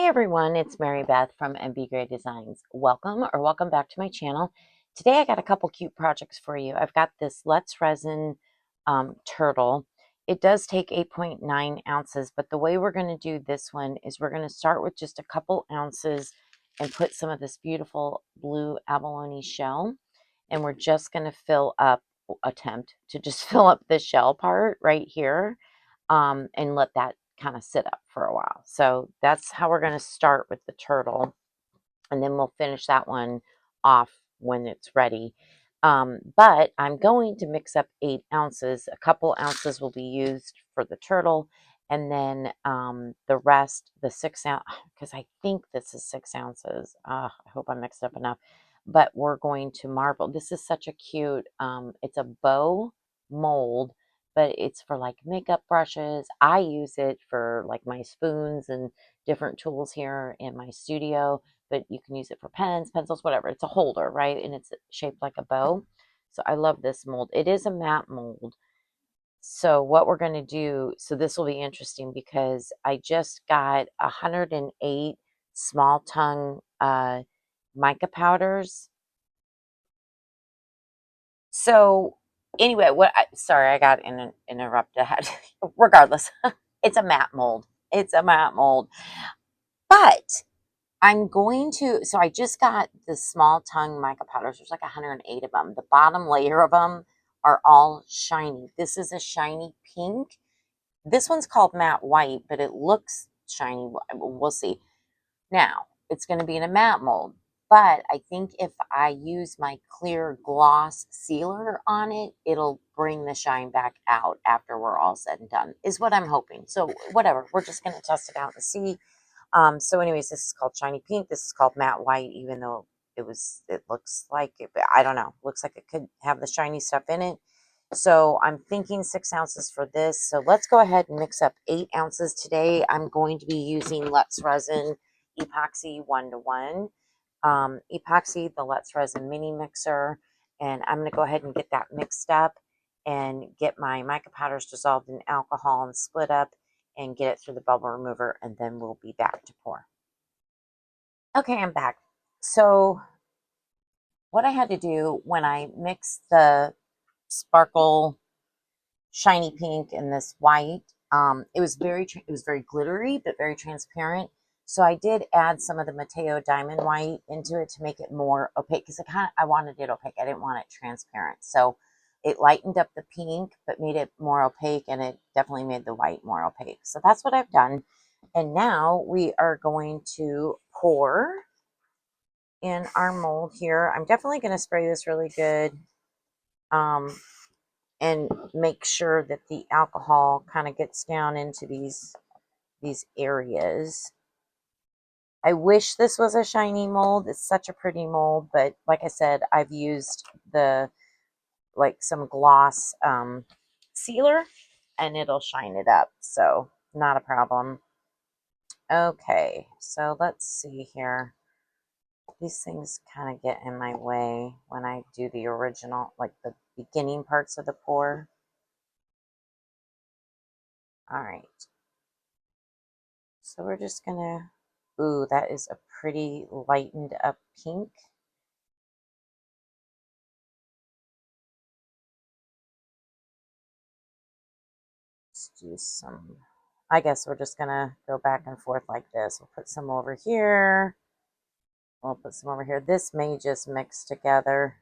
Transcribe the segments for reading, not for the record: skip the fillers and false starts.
Everyone, it's Mary Beth from MbGray Designs. Welcome back to my channel. Today I got a couple cute projects for you. I've got this Let's Resin turtle. It does take 8.9 ounces, but the way we're going to do this one is we're going to start with just a couple ounces and put some of this beautiful blue abalone shell. And we're just going to attempt to just fill up the shell part right here and let that kind of sit up for a while. So that's how we're going to start with the turtle, and then we'll finish that one off when it's ready. But I'm going to mix up 8 ounces. A couple ounces will be used for the turtle, and then the rest, the 6 ounce, because I think this is 6 ounces. I hope I mixed up enough. But we're going to marble. This is such a cute, it's a bow mold, but it's for like makeup brushes. I use it for like my spoons and different tools here in my studio, but you can use it for pens, pencils, whatever. It's a holder, right? And it's shaped like a bow. So I love this mold. It is a matte mold. So what we're going to do, so this will be interesting because I just got 108 small tongue mica powders. So anyway, sorry, I got interrupted. Regardless, it's a matte mold. It's a matte mold. But I'm going to, so I just got the small tongue mica powders. There's like 108 of them. The bottom layer of them are all shiny. This is a shiny pink. This one's called matte white, but it looks shiny. We'll see. Now, it's going to be in a matte mold, but I think if I use my clear gloss sealer on it, it'll bring the shine back out after we're all said and done, is what I'm hoping. So whatever, we're just going to test it out and see. So anyways, this is called shiny pink. This is called matte white, even though it looks like it, I don't know, looks like it could have the shiny stuff in it. So I'm thinking 6 ounces for this. So let's go ahead and mix up 8 ounces today. I'm going to be using Let's Resin Epoxy 1-to-1. Epoxy, the Let's Resin mini mixer. And I'm going to go ahead and get that mixed up and get my mica powders dissolved in alcohol and split up and get it through the bubble remover, and then we'll be back to pour. Okay, I'm back. So what I had to do when I mixed the sparkle shiny pink and this white, it was very glittery but very transparent. So I did add some of the Mateo Diamond White into it to make it more opaque, because I wanted it opaque. I didn't want it transparent. So it lightened up the pink but made it more opaque, and it definitely made the white more opaque. So that's what I've done. And now we are going to pour in our mold here. I'm definitely going to spray this really good. And make sure that the alcohol kind of gets down into these areas. I wish this was a shiny mold. It's such a pretty mold, but like I said, I've used some gloss sealer, and it'll shine it up, so not a problem. Okay, so let's see here. These things kind of get in my way when I do the original, like the beginning parts of the pour. All right. So we're just gonna, ooh, that is a pretty lightened up pink. Let's do some, I guess we're just gonna go back and forth like this. We'll put some over here. We'll put some over here. This may just mix together.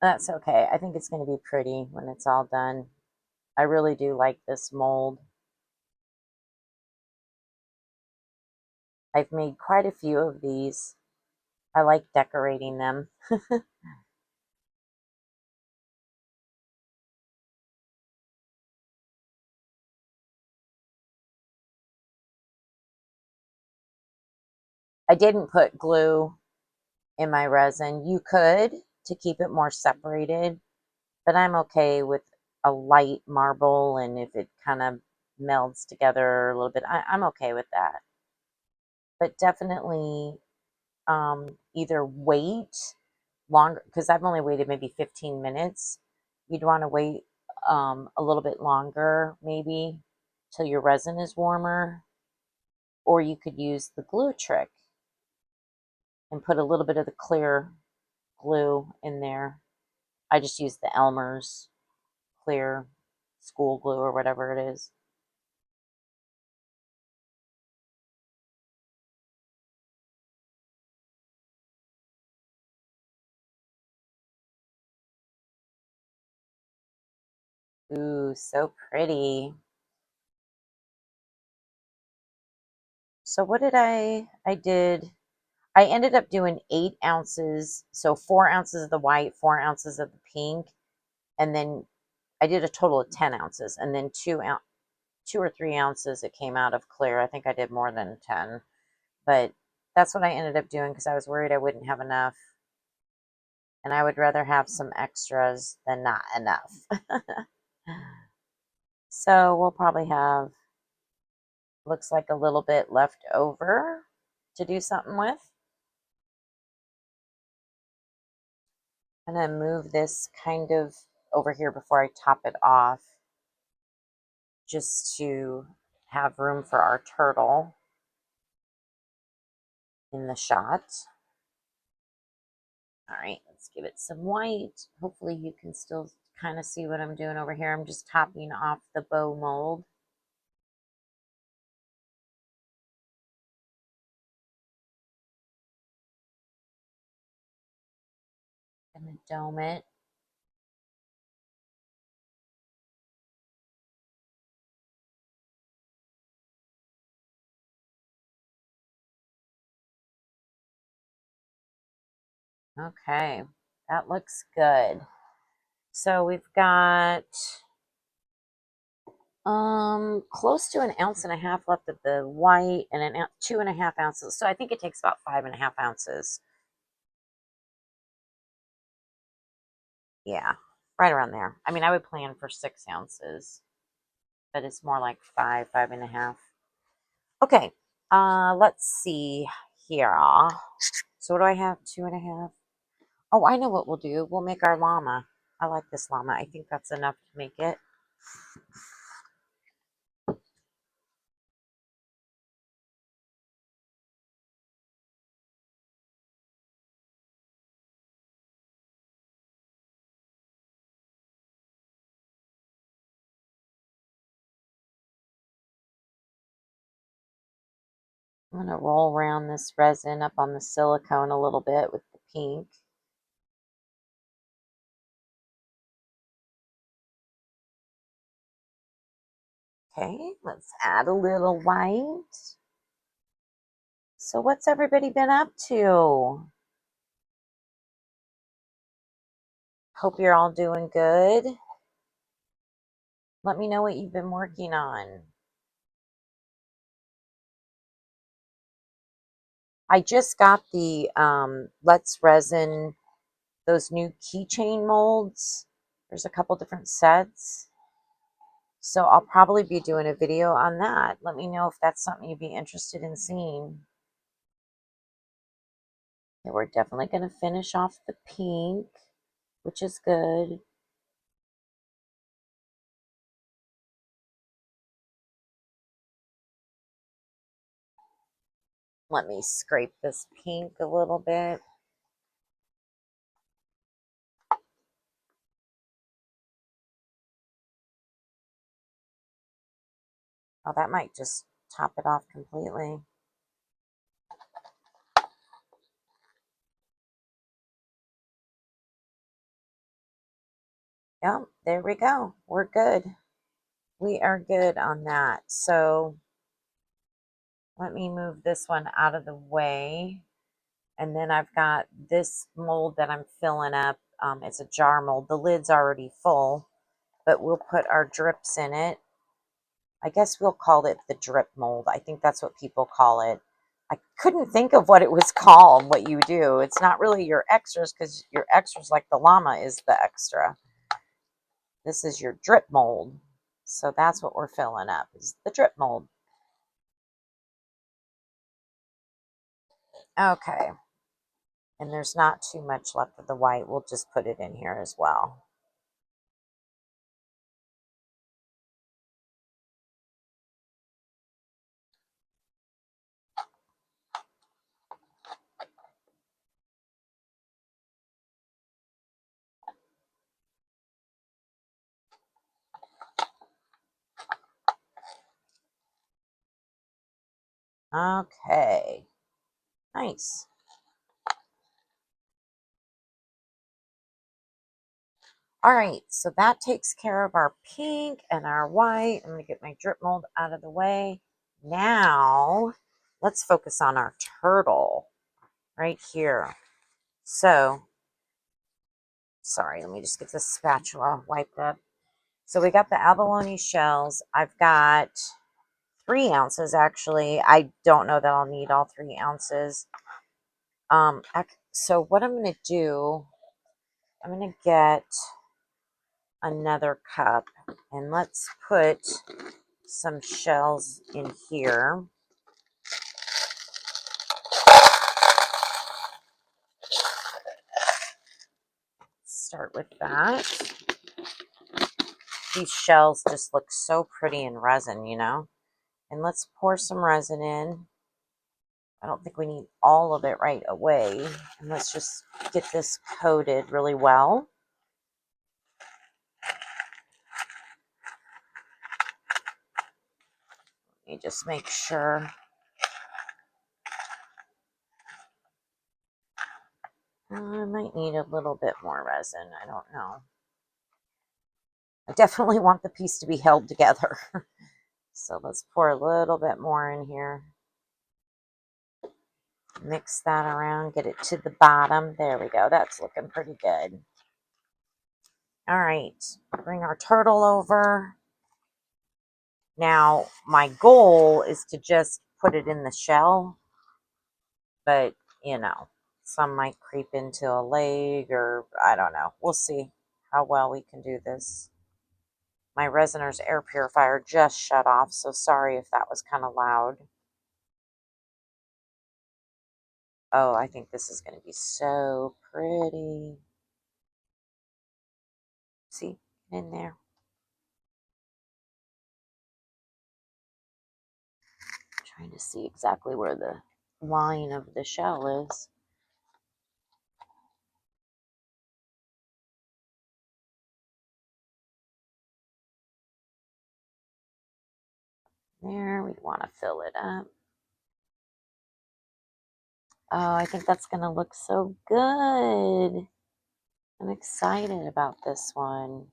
That's okay. I think it's gonna be pretty when it's all done. I really do like this mold. I've made quite a few of these. I like decorating them. I didn't put glue in my resin. You could, to keep it more separated, but I'm okay with a light marble, and if it kind of melds together a little bit, I'm okay with that. But definitely either wait longer, because I've only waited maybe 15 minutes. You'd want to wait a little bit longer, maybe, till your resin is warmer, or you could use the glue trick and put a little bit of the clear glue in there. I just use the Elmer's clear school glue or whatever it is. Ooh, so pretty. So what did I did, I ended up doing 8 ounces. So 4 ounces of the white, 4 ounces of the pink. And then I did a total of 10 ounces. And then 2 or 3 ounces it came out of clear. I think I did more than 10. But that's what I ended up doing because I was worried I wouldn't have enough. And I would rather have some extras than not enough. So we'll probably have, looks like a little bit left over to do something with. I'm going to move this kind of over here before I top it off, just to have room for our turtle in the shot. All right, let's give it some white. Hopefully you can still kind of see what I'm doing over here. I'm just topping off the bow mold. I'm going to dome it. Okay, that looks good. So we've got close to 1.5 ounces left of the white and 2.5 ounces. So I think it takes about 5.5 ounces. Yeah, right around there. I mean, I would plan for 6 ounces, but it's more like 5.5. Okay, let's see here. So what do I have? 2.5. Oh, I know what we'll do. We'll make our llama. I like this llama. I think that's enough to make it. I'm going to roll around this resin up on the silicone a little bit with the pink. Okay, let's add a little white. So what's everybody been up to? Hope you're all doing good. Let me know what you've been working on. I just got the Let's Resin, those new keychain molds. There's a couple different sets. So I'll probably be doing a video on that. Let me know if that's something you'd be interested in seeing. Yeah, we're definitely going to finish off the pink, which is good. Let me scrape this pink a little bit. Oh, that might just top it off completely. Yep, there we go. We're good. We are good on that. So let me move this one out of the way. And then I've got this mold that I'm filling up. It's a jar mold. The lid's already full, but we'll put our drips in it. I guess we'll call it the drip mold. I think that's what people call it. I couldn't think of what it was called, what you do. It's not really your extras because your extras, like the llama, is the extra. This is your drip mold. So that's what we're filling up, is the drip mold. Okay. And there's not too much left of the white. We'll just put it in here as well. Okay, nice. All right, so that takes care of our pink and our white. I'm going to get my drip mold out of the way. Now, let's focus on our turtle right here. So, sorry, let me just get this spatula wiped up. So we got the abalone shells. I've got 3 ounces actually. I don't know that I'll need all 3 ounces. So what I'm going to do, I'm going to get another cup and let's put some shells in here. Start with that. These shells just look so pretty in resin, you know. And let's pour some resin in. I don't think we need all of it right away. And let's just get this coated really well. Let me just make sure. I might need a little bit more resin. I don't know. I definitely want the piece to be held together. So let's pour a little bit more in here. Mix that around, get it to the bottom. There we go. That's looking pretty good. All right, bring our turtle over. Now, my goal is to just put it in the shell, but, you know, some might creep into a leg or I don't know. We'll see how well we can do this. My Resiners air purifier just shut off, so sorry if that was kind of loud. Oh, I think this is going to be so pretty. See, in there. Trying to see exactly where the line of the shell is. There, we want to fill it up. Oh, I think that's going to look so good. I'm excited about this one.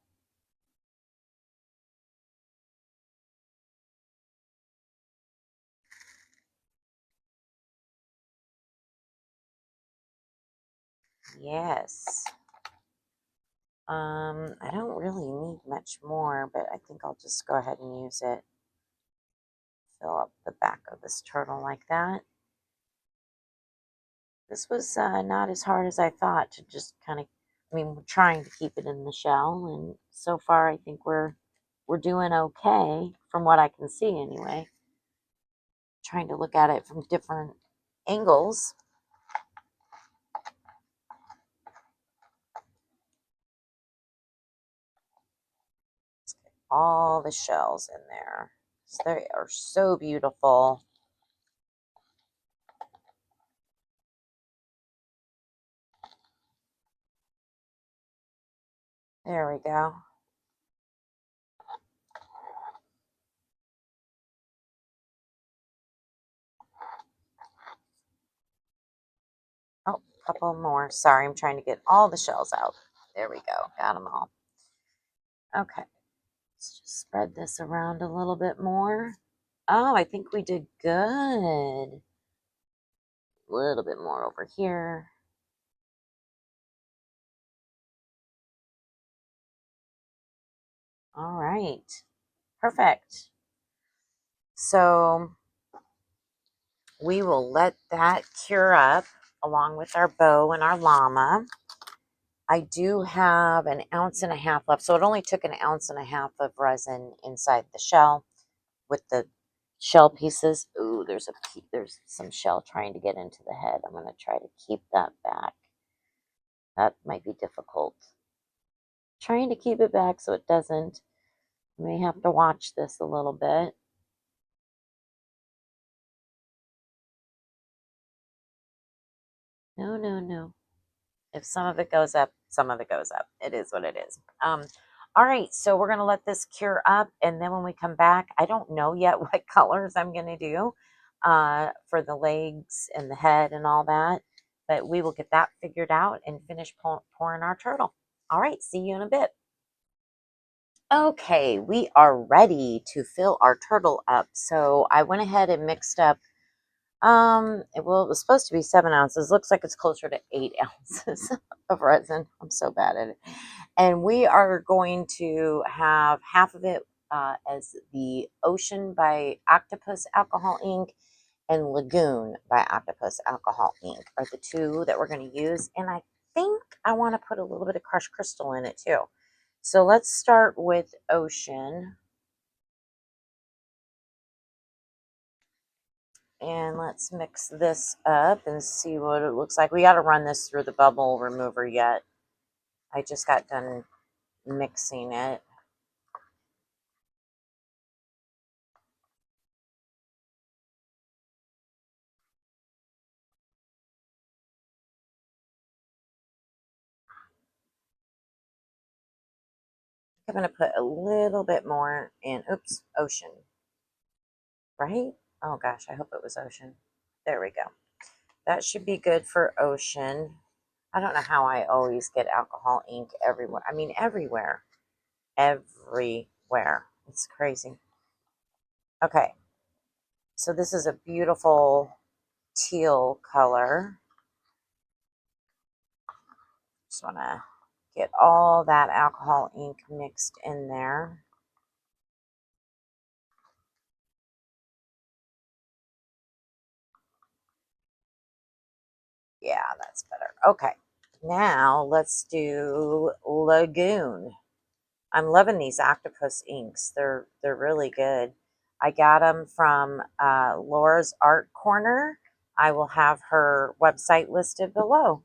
Yes. I don't really need much more, but I think I'll just go ahead and use it. Fill up the back of this turtle like that. This was not as hard as I thought to just kind of, I mean, we're trying to keep it in the shell, and so far I think we're doing okay from what I can see anyway. Trying to look at it from different angles. Let's get all the shells in there. They are so beautiful. There we go. Oh, a couple more. Sorry, I'm trying to get all the shells out. There we go. Got them all. Okay. Let's just spread this around a little bit more. Oh, I think we did good. A little bit more over here. All right. Perfect. So we will let that cure up along with our bow and our llama. I do have an ounce and a half left. So it only took an ounce and a half of resin inside the shell with the shell pieces. Ooh, there's some shell trying to get into the head. I'm going to try to keep that back. That might be difficult. Trying to keep it back so it doesn't. I may have to watch this a little bit. No, no, no. If some of it goes up, some of it goes up. It is what it is. All right, so we're going to let this cure up. And then when we come back, I don't know yet what colors I'm going to do. for the legs and the head and all that. But we will get that figured out and finish pouring our turtle. All right, see you in a bit. Okay, we are ready to fill our turtle up. So I went ahead and mixed up, it was supposed to be 7 ounces. Looks like it's closer to 8 ounces of resin. I'm so bad at it. And we are going to have half of it as the Ocean by Octopus Alcohol Ink and Lagoon by Octopus Alcohol Ink are the two that we're going to use. And I think I want to put a little bit of crushed crystal in it too. So let's start with Ocean. And let's mix this up and see what it looks like. We got to run this through the bubble remover yet. I just got done mixing it. I'm going to put a little bit more in, oops, Ocean, right? Oh gosh, I hope it was Ocean. There we go. That should be good for Ocean. I don't know how I always get alcohol ink everywhere. I mean, everywhere. Everywhere. It's crazy. Okay. So this is a beautiful teal color. Just want to get all that alcohol ink mixed in there. Yeah, that's better. Okay. Now let's do Lagoon. I'm loving these octopus inks. They're really good. I got them from Laura's Art Corner. I will have her website listed below.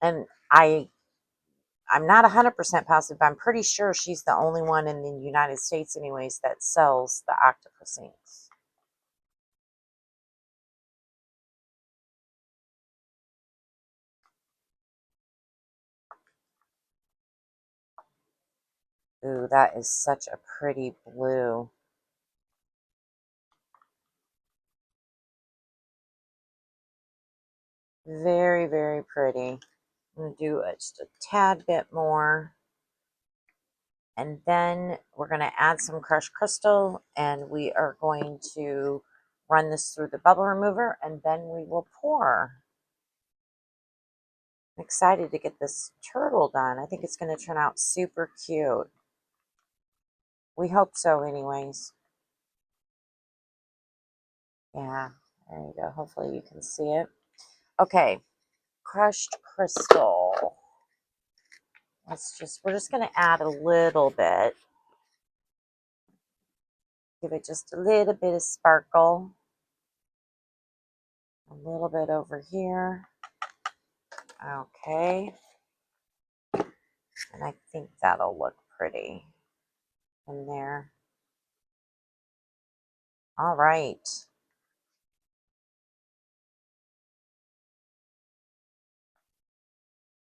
And I'm not 100% positive, but I'm pretty sure she's the only one in the United States anyways that sells the octopus inks. Ooh, that is such a pretty blue. Very, very pretty. I'm going to do just a tad bit more. And then we're going to add some crushed crystal, and we are going to run this through the bubble remover, and then we will pour. I'm excited to get this turtle done. I think it's going to turn out super cute. We hope so anyways. Yeah, there you go. Hopefully you can see it. Okay, crushed crystal. We're just going to add a little bit. Give it just a little bit of sparkle. A little bit over here. Okay. And I think that'll look pretty in there. All right.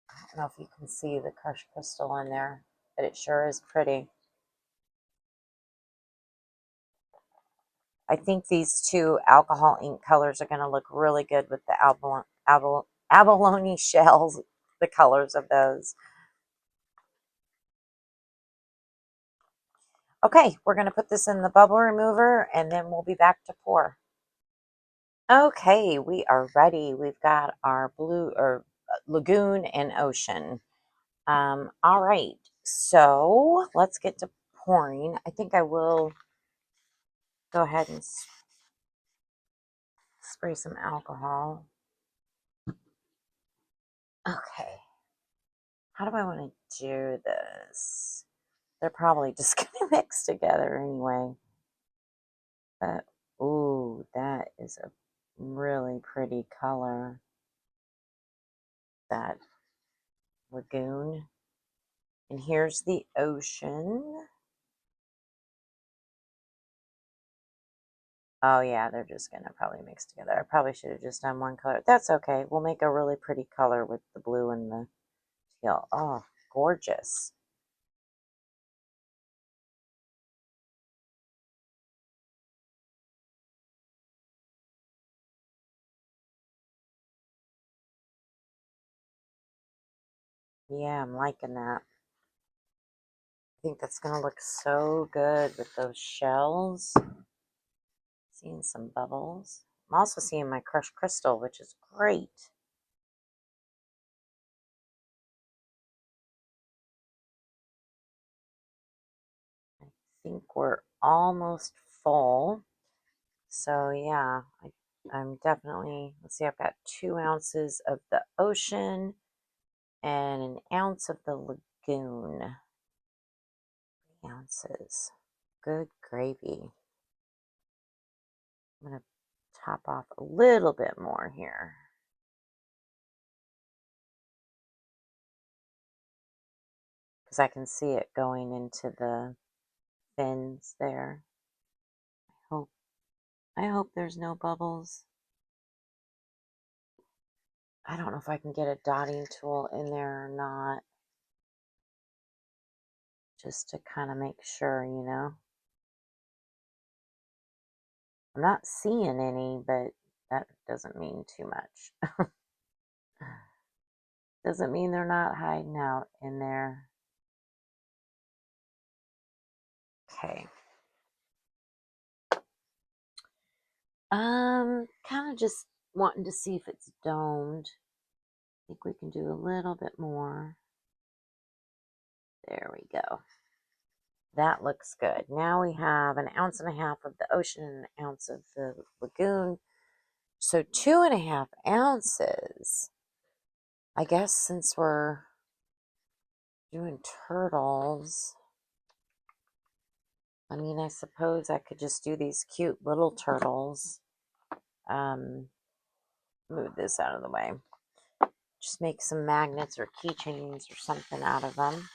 I don't know if you can see the crushed crystal in there, but it sure is pretty. I think these two alcohol ink colors are going to look really good with the abalone shells, the colors of those. Okay, we're going to put this in the bubble remover, and then we'll be back to pour. Okay, we are ready. We've got our blue or lagoon and ocean. All right, so let's get to pouring. I think I will go ahead and spray some alcohol. Okay, how do I want to do this? They're probably just going to mix together anyway. But, ooh, that is a really pretty color. That lagoon. And here's the ocean. Oh yeah, they're just gonna probably mix together. I probably should have just done one color. That's okay. We'll make a really pretty color with the blue and the teal. Oh, gorgeous. Yeah, I'm liking that. I think that's going to look so good with those shells. Seeing some bubbles. I'm also seeing my crushed crystal, which is great. I think we're almost full. So yeah, I'm definitely, let's see, I've got 2 ounces of the ocean and an ounce of the lagoon. 3 ounces. Good gravy. I'm going to top off a little bit more here. Because I can see it going into the fins there. I hope there's no bubbles. I don't know if I can get a dotting tool in there or not. Just to kind of make sure, you know. I'm not seeing any, but that doesn't mean too much. Doesn't mean they're not hiding out in there. Okay. Kind of just wanting to see if it's domed. I think we can do a little bit more. There we go. That looks good. Now we have an ounce and a half of the ocean and an ounce of the lagoon. So 2.5 ounces. I guess since we're doing turtles, I mean, I suppose I could just do these cute little turtles. Move this out of the way. Just make some magnets or keychains or something out of them.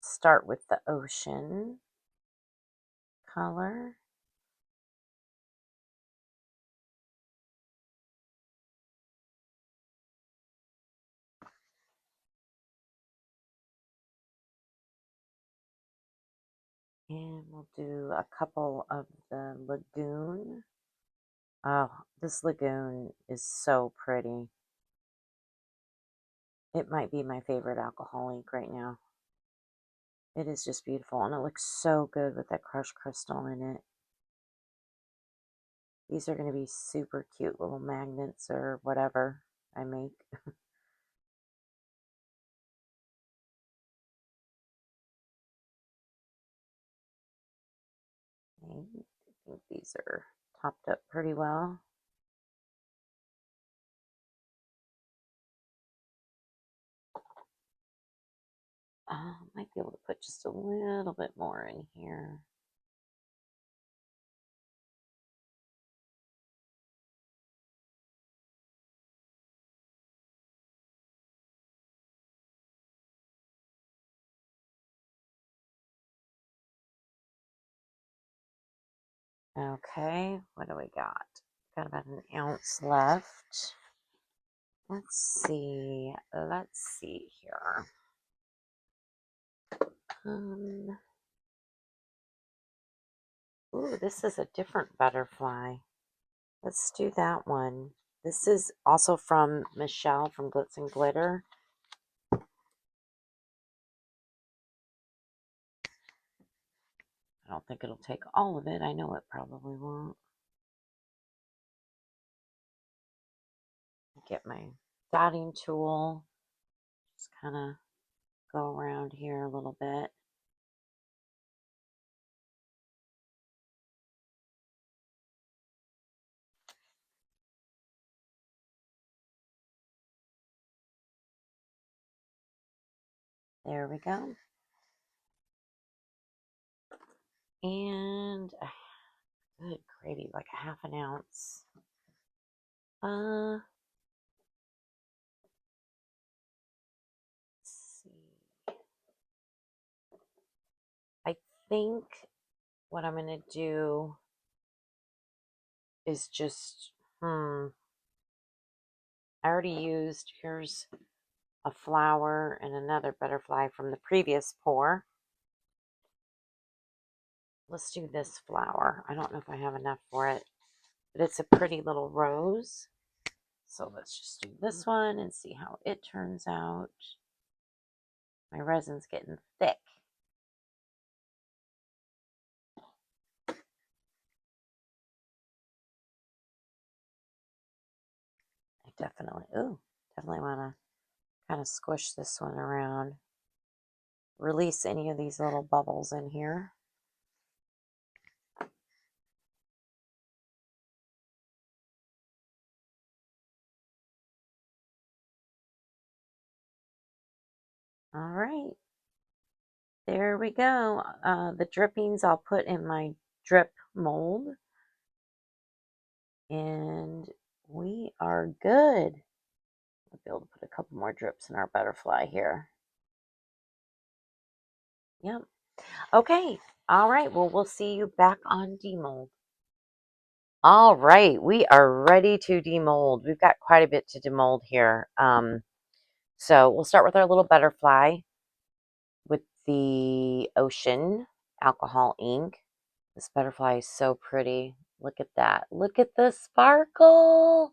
Start with the ocean color. And we'll do a couple of the lagoon. Oh, this lagoon is so pretty. It might be my favorite alcohol ink right now. It is just beautiful, and it looks so good with that crushed crystal in it. These are going to be super cute little magnets or whatever I make. Okay, I think these are topped up pretty well. Might be able to put just a little bit more in here. Okay, what do we got? Got about an ounce left. Let's see here. Ooh, this is a different butterfly. Let's do that one. This is also from Michelle from Glitz and Glitter. I don't think it'll take all of it. I know it probably won't. Get my dotting tool. Just kind of go around here a little bit. There we go. And good gravy, like a half an ounce. Let's see. I think what I'm going to do is just, I already used, here's a flower and another butterfly from the previous pour. let's do this flower. I don't know if I have enough for it, but it's a pretty little rose. So let's just do this one and see how it turns out. My resin's getting thick. I definitely want to kind of squish this one around. Release any of these little bubbles in here. All right. There we go. The drippings I'll put in my drip mold. And we are good. I'll be able to put a couple more drips in our butterfly here. Yep. Okay. All right. Well, we'll see you back on demold. All right. We are ready to demold. We've got quite a bit to demold here. So we'll start with our little butterfly with the ocean alcohol ink. This butterfly is so pretty. Look at that. Look at the sparkle.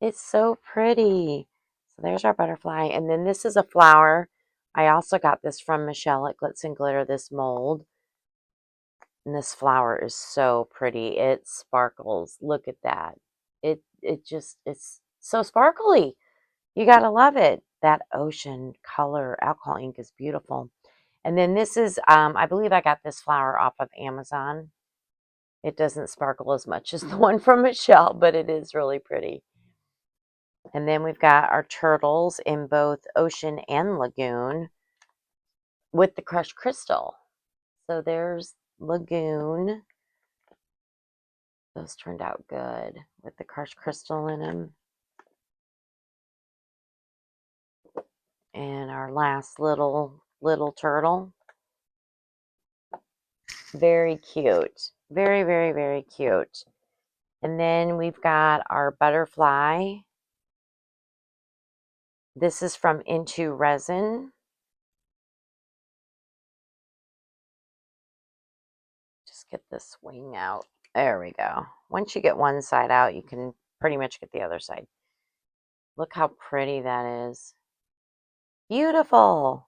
It's so pretty. So there's our butterfly. And then this is a flower. I also got this from Michelle at Glitz and Glitter, this mold. And this flower is so pretty. It sparkles. Look at that. It's so sparkly. You gotta love it. That ocean color alcohol ink is beautiful. And then this is, I believe I got this flower off of Amazon. It doesn't sparkle as much as the one from Michelle, but it is really pretty. And then we've got our turtles in both ocean and lagoon with the crushed crystal. So there's lagoon. Those turned out good with the crushed crystal in them. And our last little turtle. Very cute. Very, very, very cute. And then we've got our butterfly. This is from Into Resin. Just get this wing out. There we go. Once you get one side out, you can pretty much get the other side. Look how pretty that is. Beautiful.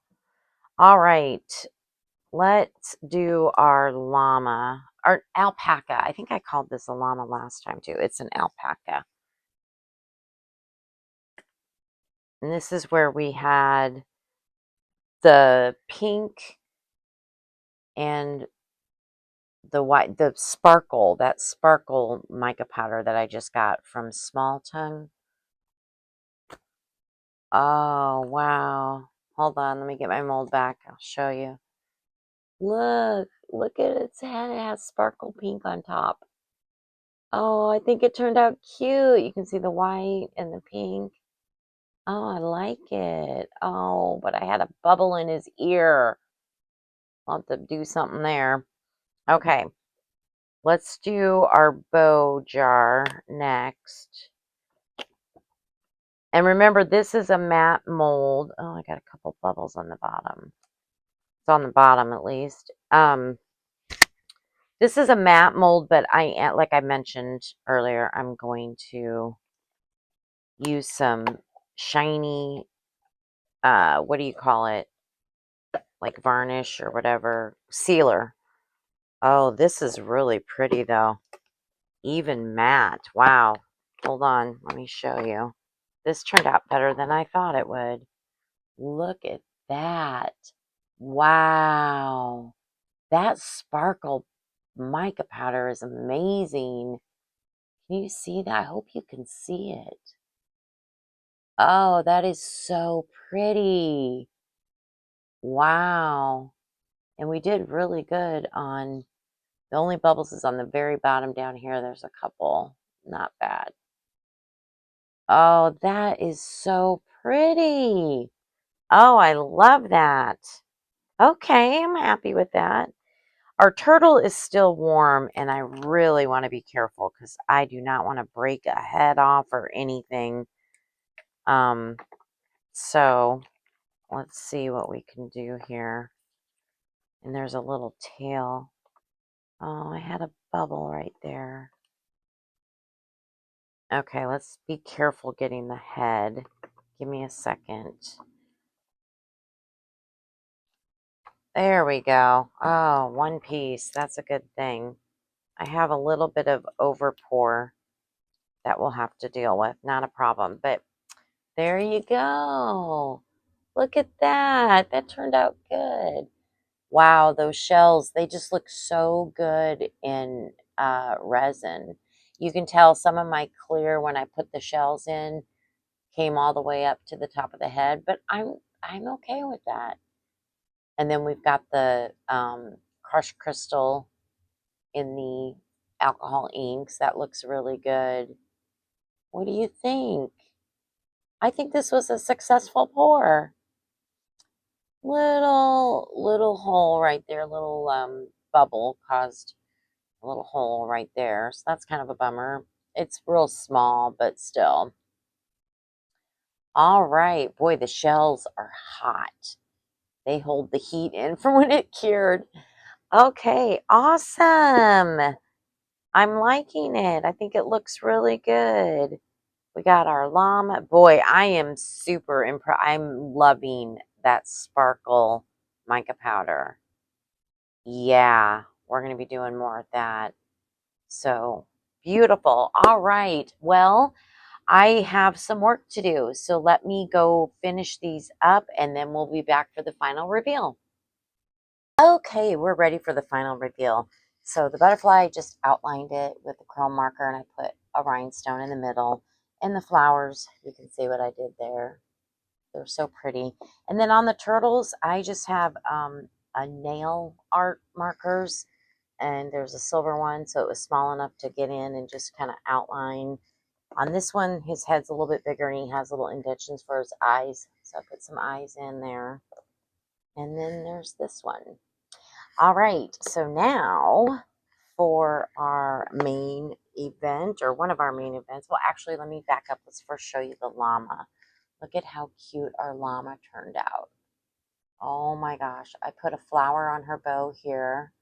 All right. Let's do our llama, or alpaca. I think I called this a llama last time too. It's an alpaca. And this is where we had the pink and the white, the sparkle, that sparkle mica powder that I just got from Small Tongue. Oh, wow. Hold on, let me get my mold back. I'll show you. Look at its head. It has sparkle pink on top. Oh, I think it turned out cute. You can see the white and the pink. Oh, I like it. Oh, but I had a bubble in his ear. I'll have to do something there. Okay, let's do our bow jar next. And remember, this is a matte mold. Oh, I got a couple bubbles on the bottom. It's on the bottom at least. This is a matte mold, but like I mentioned earlier, I'm going to use some shiny, what do you call it? Like varnish or whatever, sealer. Oh, this is really pretty though. Even matte. Wow. Hold on, let me show you. This turned out better than I thought it would. Look at that. Wow. That sparkle mica powder is amazing. Can you see that? I hope you can see it. Oh, that is so pretty. Wow. And we did really good on, the only bubbles is on the very bottom down here. There's a couple. Not bad. Oh, that is so pretty. Oh, I love that. Okay, I'm happy with that. Our turtle is still warm, and I really want to be careful because I do not want to break a head off or anything. So let's see what we can do here. And there's a little tail. Oh, I had a bubble right there. Okay, let's be careful getting the head. Give me a second. There we go. Oh, one piece. That's a good thing. I have a little bit of overpour that we'll have to deal with. Not a problem. But there you go. Look at that. That turned out good. Wow, those shells, they just look so good in resin. You can tell some of my clear when I put the shells in came all the way up to the top of the head, but I'm okay with that. And then we've got the crushed crystal in the alcohol inks. That looks really good. What do you think? I think this was a successful pour. Little hole right there, little bubble caused a little hole right there. So that's kind of a bummer. It's real small, but still. All right. Boy, the shells are hot. They hold the heat in from when it cured. Okay, awesome. I'm liking it. I think it looks really good. We got our llama. Boy, I am super impressed. I'm loving that sparkle mica powder. Yeah, we're going to be doing more of that. So beautiful. All right. Well, I have some work to do. So let me go finish these up and then we'll be back for the final reveal. Okay, we're ready for the final reveal. So the butterfly, I just outlined it with the chrome marker and I put a rhinestone in the middle. And the flowers, you can see what I did there. They're so pretty. And then on the turtles, I just have a nail art markers. And there's a silver one, so it was small enough to get in and just kind of outline. On this one, his head's a little bit bigger and he has little indentions for his eyes. So I put some eyes in there. And then there's this one. All right, so now for our main event, or one of our main events. Well, actually, let me back up. Let's first show you the llama. Look at how cute our llama turned out. Oh my gosh, I put a flower on her bow here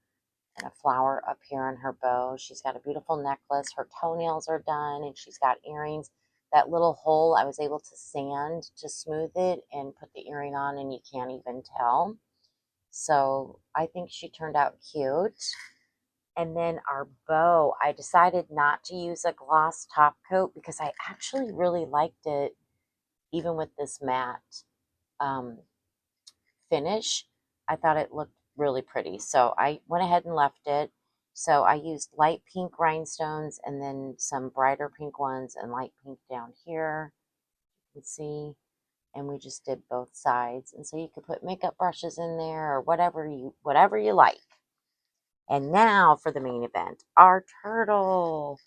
and a flower up here on her bow. She's got a beautiful necklace. Her toenails are done and she's got earrings. That little hole, I was able to sand to smooth it and put the earring on and you can't even tell. So I think she turned out cute. And then our bow, I decided not to use a gloss top coat because I actually really liked it even with this matte finish. I thought it looked really pretty. So I went ahead and left it. So I used light pink rhinestones and then some brighter pink ones and light pink down here. You can see. And we just did both sides. And so you could put makeup brushes in there or whatever you like. And now for the main event, our turtle.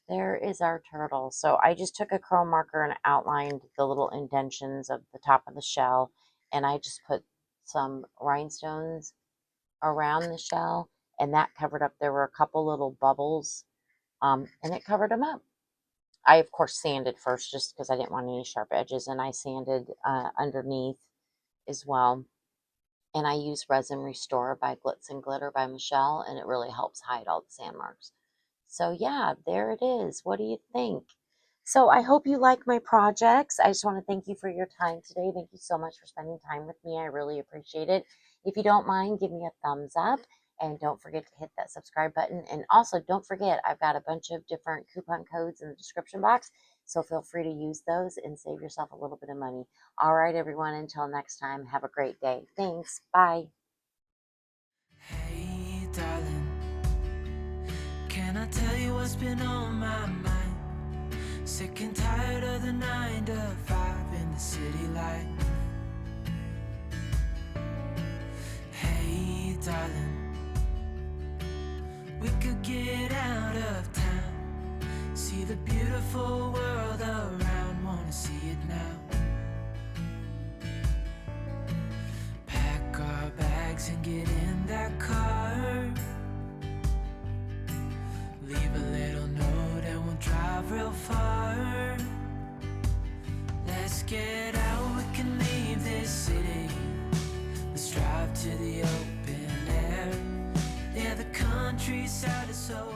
There is our turtle. So I just took a chrome marker and outlined the little indentions of the top of the shell. And I just put some rhinestones around the shell. And that covered up, there were a couple little bubbles. And it covered them up. I, of course, sanded first just because I didn't want any sharp edges. And I sanded underneath as well. And I use Resin Restore by Glitz and Glitter by Michelle. And it really helps hide all the sand marks. So yeah, there it is. What do you think? So I hope you like my projects. I just want to thank you for your time today. Thank you so much for spending time with me. I really appreciate it. If you don't mind, give me a thumbs up. And don't forget to hit that subscribe button. And also, don't forget, I've got a bunch of different coupon codes in the description box. So feel free to use those and save yourself a little bit of money. All right, everyone. Until next time, have a great day. Thanks. Bye. Hey, darling, can I tell you what's been on my mind? Sick and tired of the 9 to 5 in the city life. Hey, darling, we could get out of town, see the beautiful world around, wanna see it now. Pack our bags and get in that car, leave a little note and we'll drive real far. Let's get out, we can leave this city, let's drive to the open air. Yeah, the country tree sounded so